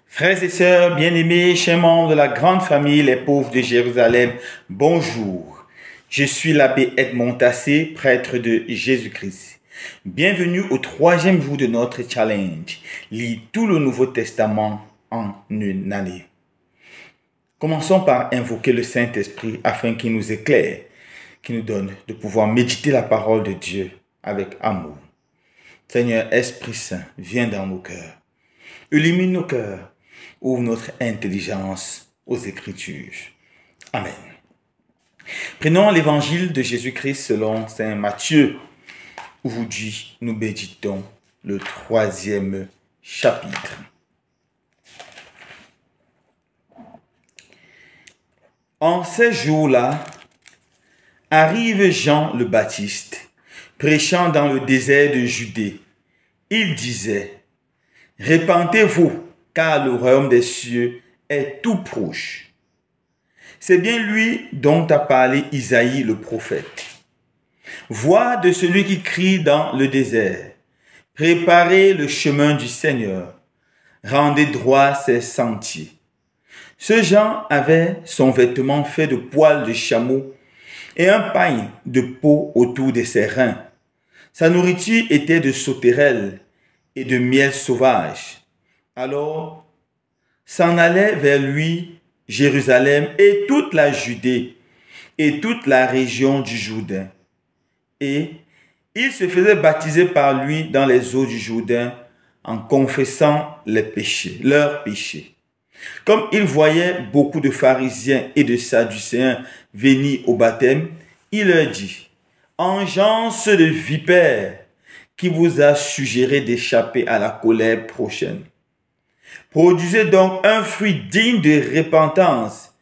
Frères et sœurs bien-aimés, chers membres de la grande famille Les Pauvres de Jérusalem, bonjour. Je suis l'abbé Edmond Tassé, prêtre de Jésus-Christ. Bienvenue au 3e jour de notre challenge. Lis tout le Nouveau Testament en une année. Commençons par invoquer le Saint-Esprit afin qu'il nous éclaire, qu'il nous donne de pouvoir méditer la parole de Dieu avec amour. Seigneur Esprit Saint, viens dans nos cœurs. Illumine nos cœurs. Ouvre notre intelligence aux Écritures. Amen. Prenons l'évangile de Jésus-Christ selon saint Matthieu. Aujourd'hui, nous méditons le 3e chapitre. En ces jours-là, arrive Jean le Baptiste, prêchant dans le désert de Judée. Il disait, « Repentez-vous, car le royaume des cieux est tout proche. » C'est bien lui dont a parlé Isaïe le prophète. Voix de celui qui crie dans le désert. Préparez le chemin du Seigneur. Rendez droit ses sentiers. Ce Jean avait son vêtement fait de poils de chameau et un pagne de peau autour de ses reins. Sa nourriture était de sauterelles et de miel sauvage. Alors, s'en allait vers lui Jérusalem et toute la Judée et toute la région du Jourdain. Et il se faisait baptiser par lui dans les eaux du Jourdain en confessant leurs péchés. Comme il voyait beaucoup de pharisiens et de sadducéens venir au baptême, il leur dit, « Engeance de vipères, qui vous a suggéré d'échapper à la colère prochaine. Produisez donc un fruit digne de repentance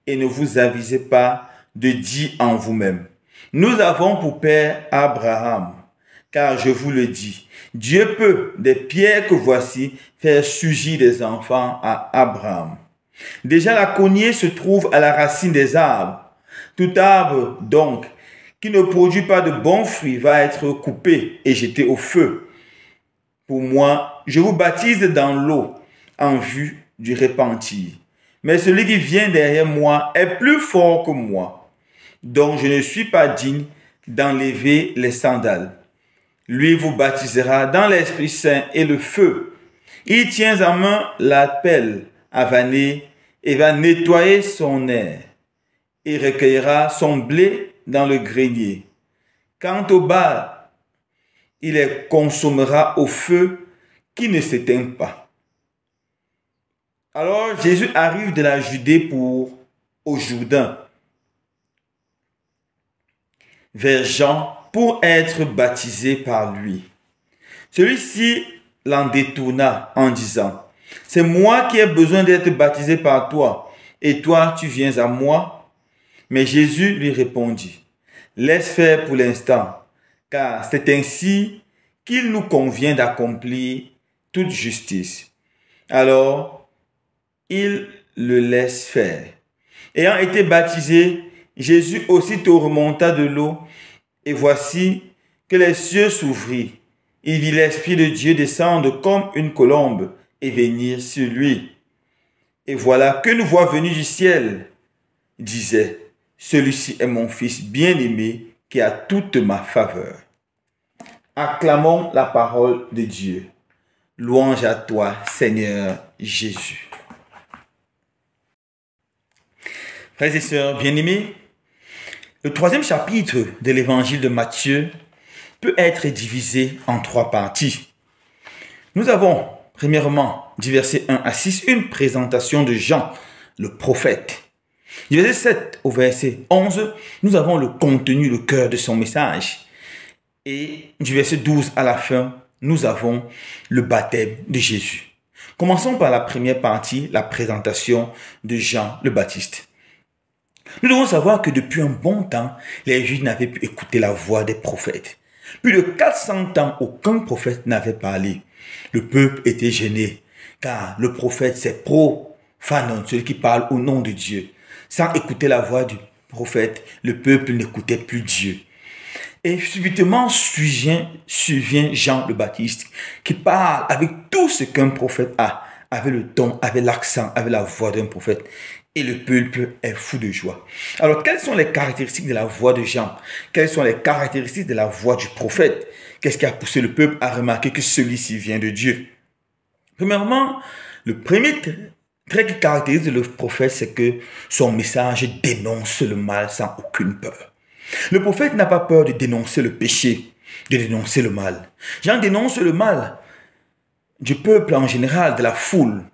et ne vous avisez pas de dire en vous-même, « Nous avons pour père Abraham, car je vous le dis, Dieu peut, des pierres que voici, faire surgir des enfants à Abraham. Déjà la cognée se trouve à la racine des arbres. Tout arbre, donc, qui ne produit pas de bons fruits va être coupé et jeté au feu. Pour moi, je vous baptise dans l'eau en vue du repentir. Mais celui qui vient derrière moi est plus fort que moi, donc je ne suis pas digne d'enlever les sandales. Lui vous baptisera dans l'Esprit Saint et le feu. Il tient en main la pelle avanée et va nettoyer son aire. Il recueillera son blé dans le grenier. Quant au bal, il les consommera au feu qui ne s'éteint pas. » Alors Jésus arrive de la Judée au Jourdain, vers Jean, pour être baptisé par lui. Celui-ci l'en détourna en disant, « C'est moi qui ai besoin d'être baptisé par toi, et toi tu viens à moi ?» Mais Jésus lui répondit, « Laisse faire pour l'instant, car c'est ainsi qu'il nous convient d'accomplir toute justice. » Alors, il le laisse faire. Ayant été baptisé, Jésus aussitôt remonta de l'eau, et voici que les cieux s'ouvrirent. Il vit l'Esprit de Dieu descendre comme une colombe et venir sur lui. Et voilà qu'une voix venue du ciel disait, « Celui-ci est mon Fils bien-aimé qui a toute ma faveur. » Acclamons la parole de Dieu. Louange à toi, Seigneur Jésus. Frères et sœurs bien-aimés, le 3e chapitre de l'évangile de Matthieu peut être divisé en 3 parties. Nous avons, premièrement, du verset 1 à 6, une présentation de Jean, le prophète. Du verset 7 au verset 11, nous avons le contenu, le cœur de son message. Et du verset 12 à la fin, nous avons le baptême de Jésus. Commençons par la première partie, la présentation de Jean le Baptiste. Nous devons savoir que depuis un bon temps, les Juifs n'avaient pu écouter la voix des prophètes. Plus de 400 ans, aucun prophète n'avait parlé. Le peuple était gêné, car le prophète, c'est profane, celui qui parle au nom de Dieu. Sans écouter la voix du prophète, le peuple n'écoutait plus Dieu. Et subitement survient Jean le Baptiste, qui parle avec tout ce qu'un prophète a avait le ton, avait l'accent, avait la voix d'un prophète. Et le peuple est fou de joie. Alors, quelles sont les caractéristiques de la voix de Jean? Quelles sont les caractéristiques de la voix du prophète? Qu'est-ce qui a poussé le peuple à remarquer que celui-ci vient de Dieu? Premièrement, le premier trait qui caractérise le prophète, c'est que son message dénonce le mal sans aucune peur. Le prophète n'a pas peur de dénoncer le péché, de dénoncer le mal. Jean dénonce le mal du peuple en général, de la foule.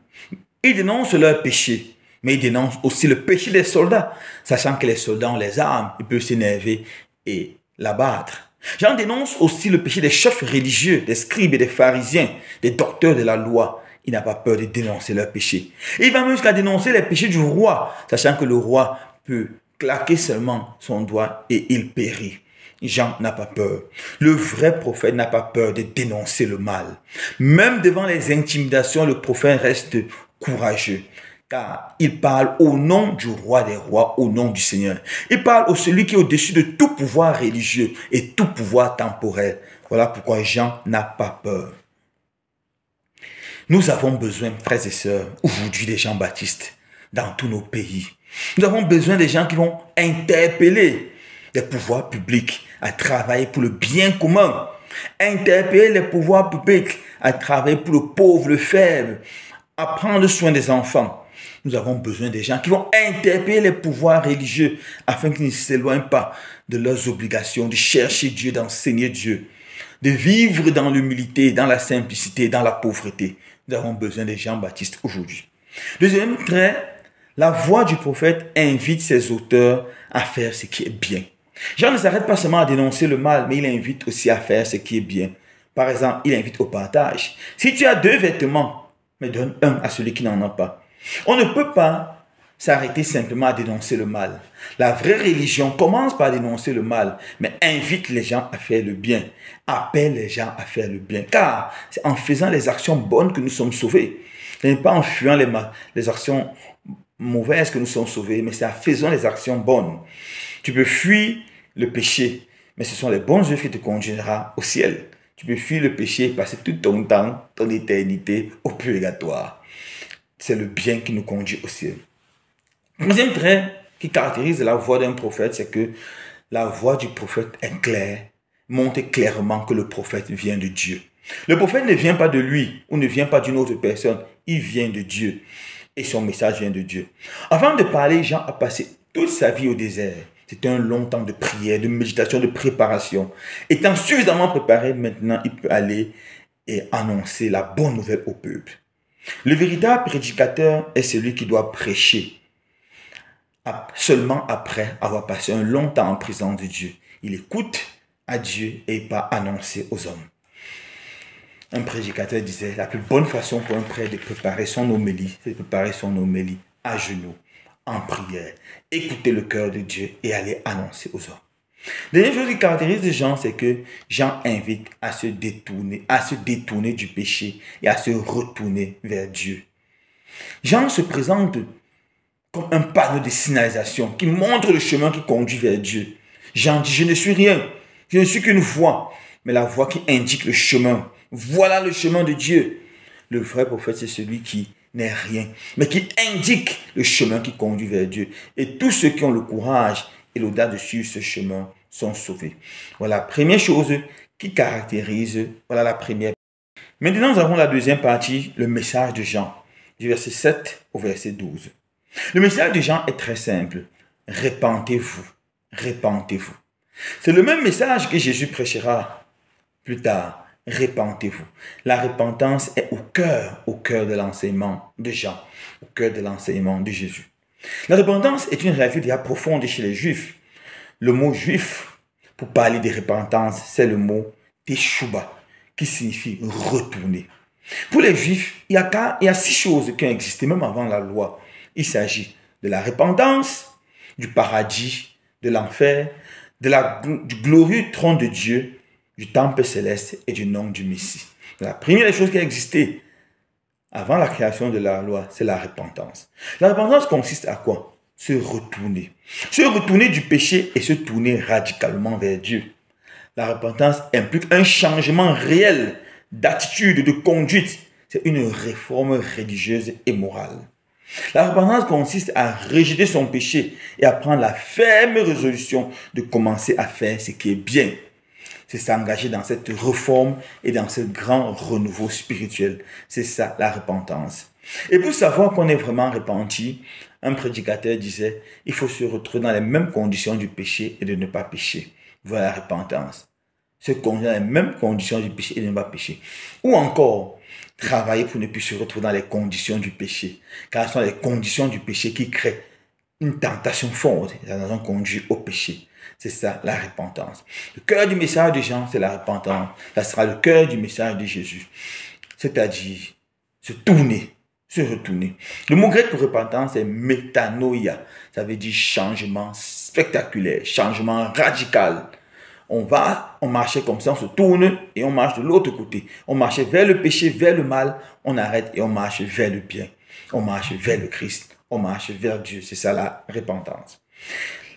Il dénonce leur péché, mais il dénonce aussi le péché des soldats, sachant que les soldats ont les armes, ils peuvent s'énerver et l'abattre. Jean dénonce aussi le péché des chefs religieux, des scribes et des pharisiens, des docteurs de la loi. Il n'a pas peur de dénoncer leurs péchés. Et il va même jusqu'à dénoncer les péchés du roi, sachant que le roi peut claquer seulement son doigt et il périt. Jean n'a pas peur. Le vrai prophète n'a pas peur de dénoncer le mal. Même devant les intimidations, le prophète reste courageux. Car il parle au nom du roi des rois, au nom du Seigneur. Il parle au celui qui est au-dessus de tout pouvoir religieux et tout pouvoir temporel. Voilà pourquoi Jean n'a pas peur. Nous avons besoin, frères et sœurs, aujourd'hui des Jean-Baptistes dans tous nos pays. Nous avons besoin des gens qui vont interpeller les pouvoirs publics à travailler pour le bien commun. Interpeller les pouvoirs publics à travailler pour le pauvre, le faible, à prendre soin des enfants. Nous avons besoin des gens qui vont interpeller les pouvoirs religieux afin qu'ils ne s'éloignent pas de leurs obligations, de chercher Dieu, d'enseigner Dieu, de vivre dans l'humilité, dans la simplicité, dans la pauvreté. Nous avons besoin des Jean-Baptistes aujourd'hui. Deuxième trait, la voix du prophète invite ses auteurs à faire ce qui est bien. Jean ne s'arrête pas seulement à dénoncer le mal, mais il invite aussi à faire ce qui est bien. Par exemple, il invite au partage. Si tu as 2 vêtements, mais donne un à celui qui n'en a pas. On ne peut pas s'arrêter simplement à dénoncer le mal. La vraie religion commence par dénoncer le mal, mais invite les gens à faire le bien. Appelle les gens à faire le bien. Car c'est en faisant les actions bonnes que nous sommes sauvés. Ce n'est pas en fuyant les actions mauvaises que nous sommes sauvés, mais c'est en faisant les actions bonnes. Tu peux fuir le péché, mais ce sont les bonnes œuvres qui te conduira au ciel. Tu peux fuir le péché et passer tout ton temps, ton éternité au purgatoire. C'est le bien qui nous conduit au ciel. Deuxième trait qui caractérise la voix d'un prophète, c'est que la voix du prophète est claire, montre clairement que le prophète vient de Dieu. Le prophète ne vient pas de lui ou ne vient pas d'une autre personne, il vient de Dieu et son message vient de Dieu. Avant de parler, Jean a passé toute sa vie au désert. C'était un long temps de prière, de méditation, de préparation. Étant suffisamment préparé, maintenant, il peut aller et annoncer la bonne nouvelle au peuple. Le véritable prédicateur est celui qui doit prêcher seulement après avoir passé un long temps en présence de Dieu. Il écoute à Dieu et pas annoncer aux hommes. Un prédicateur disait, la plus bonne façon pour un prêtre de préparer son homélie, c'est de préparer son homélie à genoux, en prière, écouter le cœur de Dieu et aller annoncer aux hommes. La dernière chose qui caractérise Jean, c'est que Jean invite à se détourner du péché et à se retourner vers Dieu. Jean se présente comme un panneau de signalisation qui montre le chemin qui conduit vers Dieu. Jean dit, je ne suis rien, je ne suis qu'une voix, mais la voix qui indique le chemin. Voilà le chemin de Dieu. Le vrai prophète, c'est celui qui n'est rien, mais qui indique le chemin qui conduit vers Dieu. Et tous ceux qui ont le courage et l'audace de suivre ce chemin sont sauvés. Voilà la première chose qui caractérise, voilà la première. Maintenant, nous avons la deuxième partie, le message de Jean, du verset 7 au verset 12. Le message de Jean est très simple. Répentez-vous, répentez-vous. C'est le même message que Jésus prêchera plus tard. Répentez-vous. La repentance est au cœur de l'enseignement de Jean, au cœur de l'enseignement de Jésus. La repentance est une réalité déjà profonde chez les Juifs. Le mot juif, pour parler de repentance, c'est le mot teshuba, qui signifie retourner. Pour les Juifs, il y a 6 choses qui ont existé même avant la loi. Il s'agit de la repentance, du paradis, de l'enfer, du glorieux trône de Dieu, du temple céleste et du nom du Messie. La première des choses qui a existé avant la création de la loi, c'est la repentance. La repentance consiste à quoi? Se retourner. Se retourner du péché et se tourner radicalement vers Dieu. La repentance implique un changement réel d'attitude, de conduite. c'est une réforme religieuse et morale. La repentance consiste à rejeter son péché et à prendre la ferme résolution de commencer à faire ce qui est bien. C'est s'engager dans cette réforme et dans ce grand renouveau spirituel. C'est ça la repentance. Et pour savoir qu'on est vraiment repenti, un prédicateur disait, il faut se retrouver dans les mêmes conditions du péché et de ne pas pécher. Voilà la repentance. Se conduire dans les mêmes conditions du péché et de ne pas pécher. Ou encore, travailler pour ne plus se retrouver dans les conditions du péché. Car ce sont les conditions du péché qui créent une tentation forte. Et ça nous conduit au péché. C'est ça la repentance. Le cœur du message de Jean, c'est la repentance. Ça sera le cœur du message de Jésus. C'est-à-dire se tourner, se retourner. Le mot grec pour repentance est métanoïa. Ça veut dire changement spectaculaire, changement radical. On marchait comme ça, on se tourne et on marche de l'autre côté. On marchait vers le péché, vers le mal, on arrête et on marche vers le bien. On marche vers le Christ, on marche vers Dieu. C'est ça la repentance.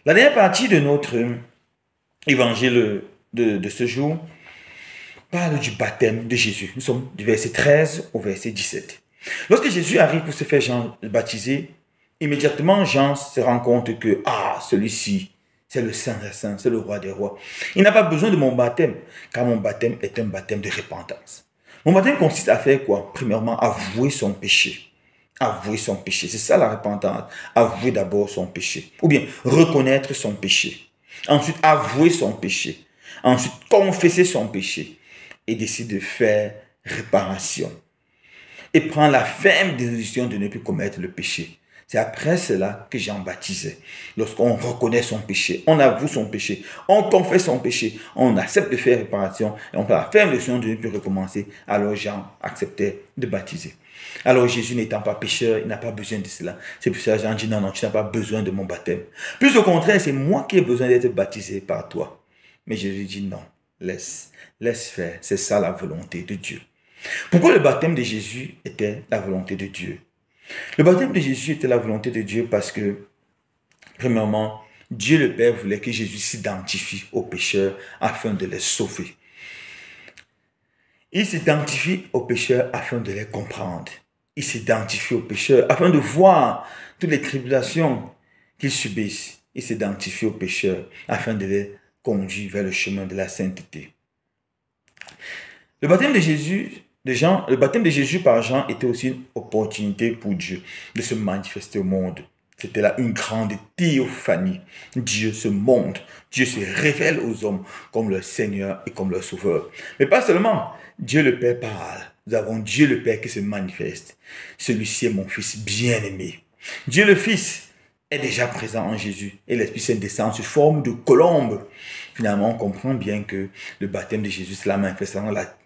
La dernière partie de notre évangile de ce jour parle du baptême de Jésus. Nous sommes du verset 13 au verset 17. Lorsque Jésus arrive pour se faire Jean baptiser, immédiatement Jean se rend compte que celui-ci, c'est le Saint des Saints, c'est le Roi des Rois. Il n'a pas besoin de mon baptême, car mon baptême est un baptême de repentance. Mon baptême consiste à faire quoi? Premièrement, avouer son péché. Avouer son péché, c'est ça la repentance. Avouer d'abord son péché. Ou bien reconnaître son péché. Ensuite, avouer son péché. Ensuite, confesser son péché. Et décider de faire réparation. Et prendre la ferme décision de ne plus commettre le péché. C'est après cela que Jean baptisait. Lorsqu'on reconnaît son péché, on avoue son péché, on confesse son péché, on accepte de faire réparation et on prend la ferme décision de ne plus recommencer, alors Jean acceptait de baptiser. Alors Jésus n'étant pas pécheur, il n'a pas besoin de cela. C'est pour ça que Jean dit non, tu n'as pas besoin de mon baptême. Plus au contraire, c'est moi qui ai besoin d'être baptisé par toi. Mais Jésus dit non, laisse faire, c'est ça la volonté de Dieu. Pourquoi le baptême de Jésus était la volonté de Dieu? Le baptême de Jésus était la volonté de Dieu parce que, premièrement, Dieu le Père voulait que Jésus s'identifie aux pécheurs afin de les sauver. Il s'identifie aux pécheurs afin de les comprendre. Il s'identifie aux pécheurs afin de voir toutes les tribulations qu'ils subissent. Il s'identifie aux pécheurs afin de les conduire vers le chemin de la sainteté. Le baptême de Jésus par Jean était aussi une opportunité pour Dieu de se manifester au monde. C'était là une grande théophanie. Dieu se montre, Dieu se révèle aux hommes comme leur Seigneur et comme leur Sauveur. Mais pas seulement, Dieu le Père parle. Nous avons Dieu le Père qui se manifeste. Celui-ci est mon Fils bien-aimé. Dieu le Fils est déjà présent en Jésus et l'Esprit Saint descend sous forme de colombe. Finalement, on comprend bien que le baptême de Jésus, c'est la manifestation de la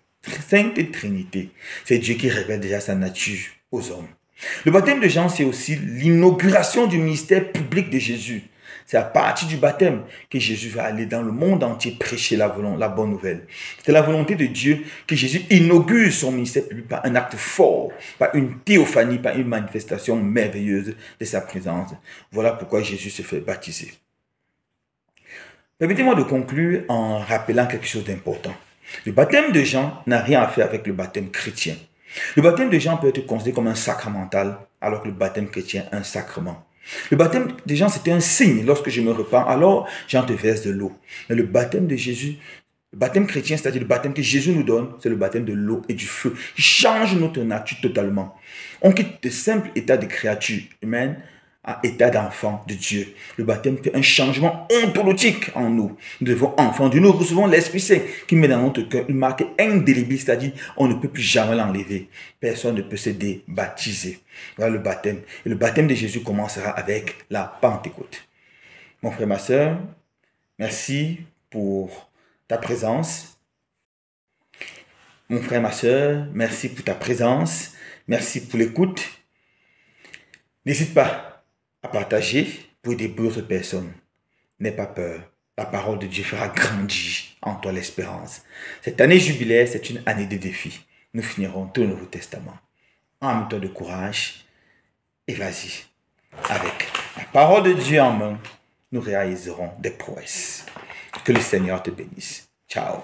Sainte Trinité. C'est Dieu qui révèle déjà sa nature aux hommes. Le baptême de Jean, c'est aussi l'inauguration du ministère public de Jésus. C'est à partir du baptême que Jésus va aller dans le monde entier prêcher la bonne nouvelle. C'est la volonté de Dieu que Jésus inaugure son ministère public par un acte fort, par une théophanie, par une manifestation merveilleuse de sa présence. Voilà pourquoi Jésus se fait baptiser. Permettez-moi de conclure en rappelant quelque chose d'important. Le baptême de Jean n'a rien à faire avec le baptême chrétien. Le baptême de Jean peut être considéré comme un sacramental, alors que le baptême chrétien est un sacrement. Le baptême de Jean, c'était un signe. Lorsque je me repens, alors Jean te verse de l'eau. Mais le baptême de Jésus, le baptême chrétien, c'est-à-dire le baptême que Jésus nous donne, c'est le baptême de l'eau et du feu, qui change notre nature totalement. On quitte de simples états de créature humaine à état d'enfant de Dieu. Le baptême fait un changement ontologique en nous. Nous devons enfants de Dieu. Nous recevons l'Esprit Saint qui met dans notre cœur une marque indélébile, c'est-à-dire on ne peut plus jamais l'enlever. Personne ne peut se débaptiser. Voilà le baptême. Et le baptême de Jésus commencera avec la Pentecôte. Mon frère, ma soeur, merci pour ta présence. Mon frère, ma soeur, merci pour ta présence. Merci pour l'écoute. N'hésite pas à partager pour aider d'autres personnes. N'aie pas peur. La parole de Dieu fera grandir en toi l'espérance. Cette année jubilaire, c'est une année de défis. Nous finirons tout le Nouveau Testament. Arme-toi de courage et vas-y. Avec la parole de Dieu en main, nous réaliserons des prouesses. Que le Seigneur te bénisse. Ciao.